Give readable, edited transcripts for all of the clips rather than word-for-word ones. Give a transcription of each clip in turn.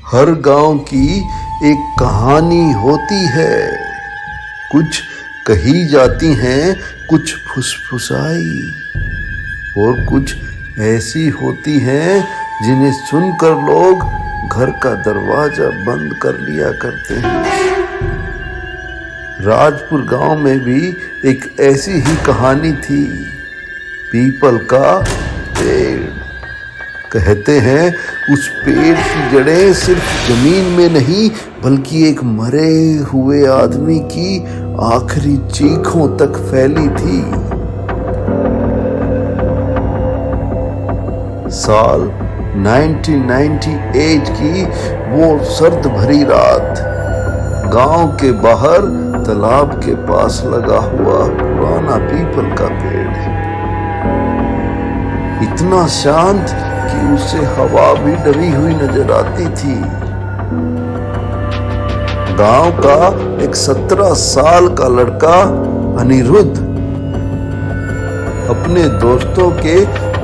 हर गांव की एक कहानी होती है, कुछ कही जाती हैं, कुछ फुसफुसाई, और कुछ ऐसी होती हैं जिन्हें सुनकर लोग घर का दरवाजा बंद कर लिया करते हैं। राजपुर गांव में भी एक ऐसी ही कहानी थी, पीपल का पेड़। कहते हैं उस पेड़ की जड़ें सिर्फ जमीन में नहीं बल्कि एक मरे हुए आदमी की आखिरी चीखों तक फैली थी। साल 1998 की वो सर्द भरी रात, गांव के बाहर तालाब के पास लगा हुआ पुराना पीपल का पेड़ है, इतना शांत कि उससे हवा भी डरी हुई नजर आती थी। गांव का एक 17 साल का लड़का अनिरुद्ध अपने दोस्तों के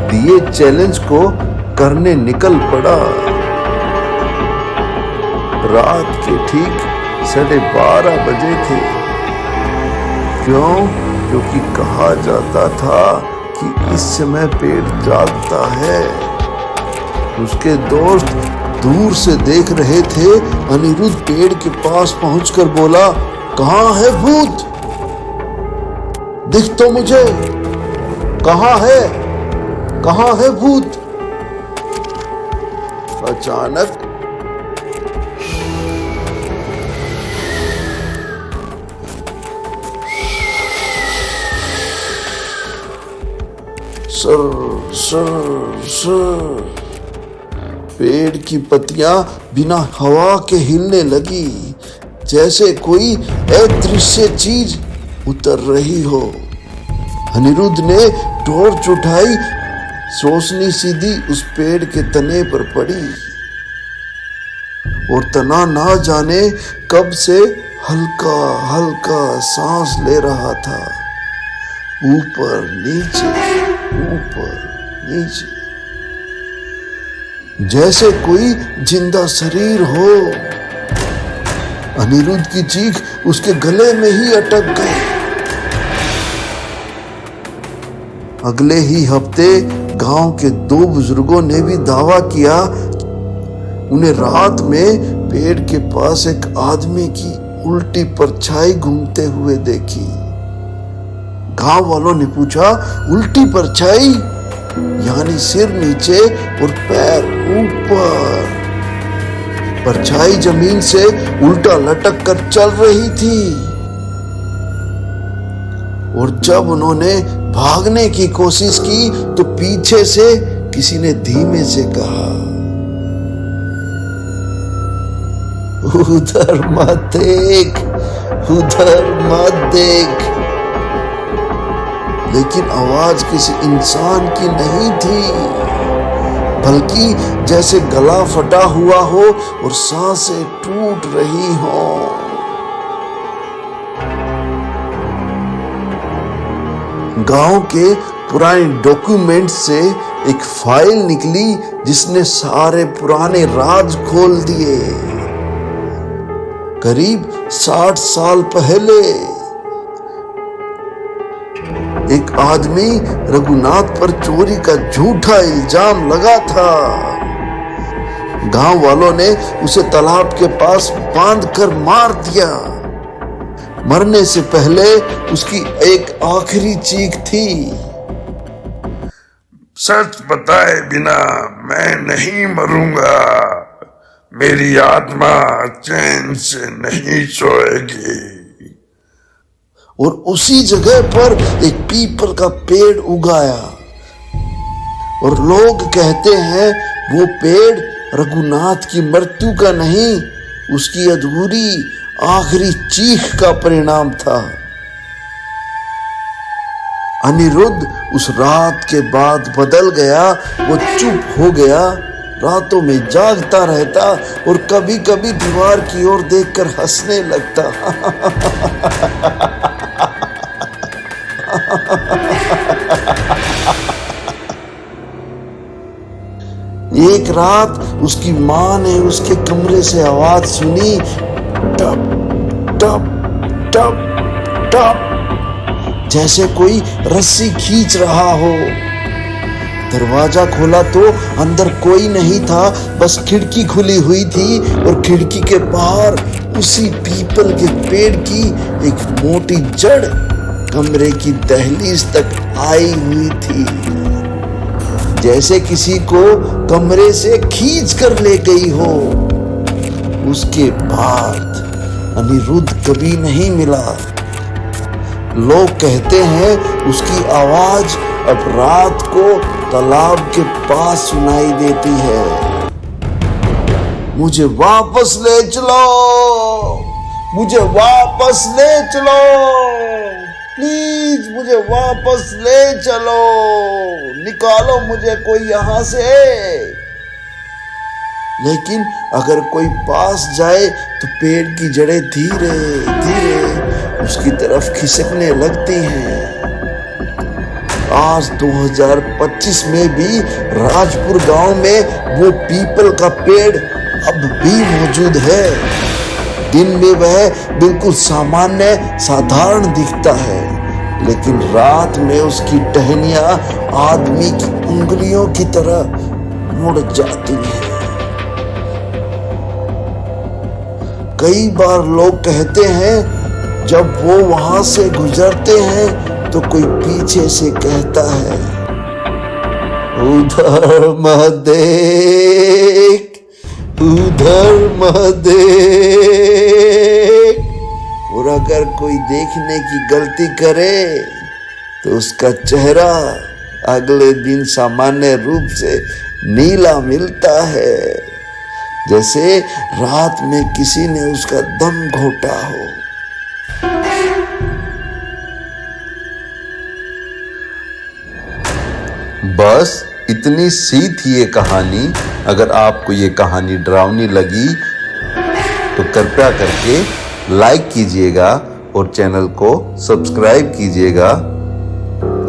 दिए चैलेंज को करने निकल पड़ा। रात के ठीक 12:30 बजे थे। क्योंकि कहा जाता था कि इस समय पेड़ जागता है। उसके दोस्त दूर से देख रहे थे। अनिरुद्ध पेड़ के पास पहुंचकर बोला, कहां है भूत? दिख तो मुझे, कहां है भूत? अचानक सर पेड़ की पत्तियां बिना हवा के हिलने लगी, जैसे कोई अदृश्य चीज उतर रही हो। अनिरुद्ध ने टॉर्च उठाई, रोशनी सीधी उस पेड़ के तने पर पड़ी और तना ना जाने कब से हल्का हल्का सांस ले रहा था, ऊपर नीचे जैसे कोई जिंदा शरीर हो। अनिरुद्ध की चीख उसके गले में ही अटक गई। अगले ही हफ्ते गांव के 2 बुजुर्गों ने भी दावा किया, उन्हें रात में पेड़ के पास एक आदमी की उल्टी परछाई घूमते हुए देखी। गांव वालों ने पूछा, उल्टी परछाई यानी सिर नीचे और पैर ऊपर। परछाई जमीन से उल्टा लटक कर चल रही थी और जब उन्होंने भागने की कोशिश की तो पीछे से किसी ने धीमे से कहा, उधर मत देख। लेकिन आवाज किसी इंसान की नहीं थी, बल्कि जैसे गला फटा हुआ हो और सांसें टूट रही हो। गांव के पुराने डॉक्यूमेंट्स से एक फाइल निकली जिसने सारे पुराने राज खोल दिए। करीब 60 साल पहले एक आदमी रघुनाथ पर चोरी का झूठा इल्जाम लगा था। गांव वालों ने उसे तालाब के पास बांधकर मार दिया। मरने से पहले उसकी एक आखिरी चीख थी, सच बताए बिना मैं नहीं मरूंगा, मेरी आत्मा चैन से नहीं सोएगी। और उसी जगह पर एक पीपल का पेड़ उगाया और लोग कहते हैं वो पेड़ रघुनाथ की मृत्यु का नहीं, उसकी अधूरी आखिरी चीख का परिणाम था। अनिरुद्ध उस रात के बाद बदल गया। वो चुप हो गया, रातों में जागता रहता और कभी कभी दीवार की ओर देखकर हंसने लगता। एक रात उसकी माँ ने उसके कमरे से आवाज सुनी, टप टप टप टप, जैसे कोई रस्सी खींच रहा हो। दरवाजा खोला तो अंदर कोई नहीं था, बस खिड़की खुली हुई थी और खिड़की के बाहर उसी पीपल के पेड़ की एक मोटी जड़ कमरे की दहलीज तक आई हुई थी, जैसे किसी को कमरे से खींच कर ले गई हो। उसके बाद अनिरुद्ध कभी नहीं मिला। लोग कहते हैं उसकी आवाज अब रात को तालाब के पास सुनाई देती है। मुझे वापस ले चलो, मुझे वापस ले चलो, प्लीज मुझे वापस ले चलो, निकालो मुझे कोई यहां से। लेकिन अगर कोई पास जाए तो पेड़ की जड़ें धीरे धीरे उसकी तरफ खिसकने लगती हैं। आज 2025 में भी राजपुर गांव में वो पीपल का पेड़ अब भी मौजूद है। दिन में वह बिल्कुल सामान्य साधारण दिखता है, लेकिन रात में उसकी टहनियां आदमी की उंगलियों की तरह मुड़ जाती हैं। कई बार लोग कहते हैं जब वो वहां से गुजरते हैं तो कोई पीछे से कहता है, उधर मत देख, उधर मत देख। और अगर कोई देखने की गलती करे तो उसका चेहरा अगले दिन सामान्य रूप से नीला मिलता है, जैसे रात में किसी ने उसका दम घोटा हो। बस इतनी सी थी ये कहानी। अगर आपको ये कहानी डरावनी लगी तो कृपया करके लाइक कीजिएगा और चैनल को सब्सक्राइब कीजिएगा।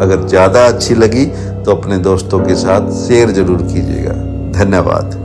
अगर ज़्यादा अच्छी लगी तो अपने दोस्तों के साथ शेयर जरूर कीजिएगा। धन्यवाद।